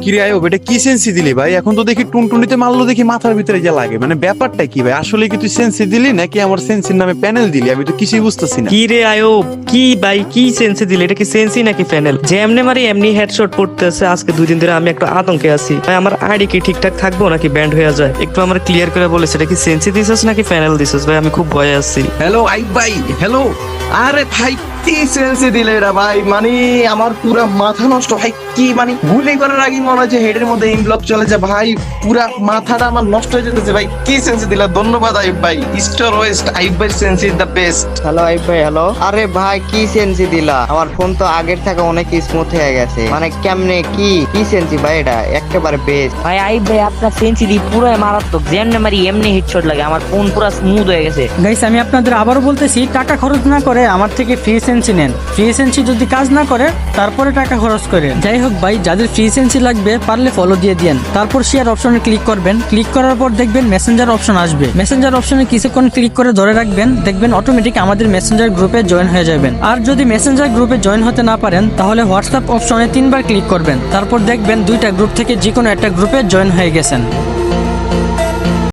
কিরে আয়ব, এটা কি সেন্সি দিলি ভাই? এখন তো দেখি টুনটুনিতে মারলো দেখি মাথার ভিতরে যা লাগে, মানে ব্যাপারটা কি ভাই? আসলে কি তুই সেন্সি দিলি নাকি আমার সেন্সির নামে প্যানেল দিলি? আমি তো কিছুই বুঝতেছি না। কি রে আয়ব, কি ভাই, কি সেন্সি দিলে? এটা কি সেন্সি নাকি ফ্যানেল? যে এমনি মারি এমনি হেডশট পড়তেছে। আজকে 2 দিন ধরে আমি একটা আতঙ্কে আছি ভাই। আমার আইডি কি ঠিকঠাক থাকবো নাকি ব্যান্ড হয়ে যায়? একটু আমার ক্লিয়ার করে বলে সেটা কি সেন্সি দিছিস নাকি ফ্যানেল দিছিস ভাই? আমি খুব ভয়ে আছি। হ্যালো আইব ভাই, হ্যালো। আরে ভাই কি সেন্সে দিলে এরা ভাই, মানে আমার পুরা মাথা নষ্ট ভাই। কি মানে গুলি করার আগে মনে হচ্ছে হেডের মধ্যে ইনব্লক চলে যায় ভাই। পুরা মাথাটা আমার নষ্ট হয়ে যেতেছে ভাই। কি সেন্সে দিলা, ধন্যবাদ আইব ভাই। স্টার ওয়েস্ট, আইব ভাই sense is the best. Hello আইব ভাই, হ্যালো। আরে ভাই কি সেন্সি দিলা? আমার ফোন তো আগের থেকে অনেক স্মুথ হয়ে গেছে। মানে কেমনে কি কি সেন্সি ভাই? এটা একেবারে বেস্ট। ভাই আইব ভাই, আপনার সেন্সিটি পুরো মারাত্মক। যেমনি মারি এমনি হেডশট লাগে। আমার ফোন পুরো স্মুথ হয়ে গেছে। গাইস, আমি আপনাদের আবারও বলতেছি, টাকা খরচ না করে আমার থেকে ফ্রি সেন্সি নেন। ফ্রি সেন্সি যদি কাজ না করে তারপরে টাকা খরচ করেন। যাই হোক ভাই, যাদের ফ্রি সেন্সি লাগবে পারলে ফলো দিয়ে দিন। তারপর শেয়ার অপশনে ক্লিক করবেন। ক্লিক করার পর দেখবেন মেসেঞ্জার অপশন আসবে। মেসেঞ্জার অপশনে কিছুক্ষণ ক্লিক করে ধরে রাখবেন, দেখবেন অটোমেটিক আমাদের মেসেঞ্জার গ্রুপে জয়েন হয়ে যাবেন। আর যদি মেসেঞ্জার গ্রুপে জয়েন হতে না পারেন তাহলে হোয়াটসঅ্যাপ অপশনে 3 বার ক্লিক করবেন। তারপর দেখবেন 2টা গ্রুপ থেকে যে কোনো একটা গ্রুপে জয়েন হয়ে গেছেন।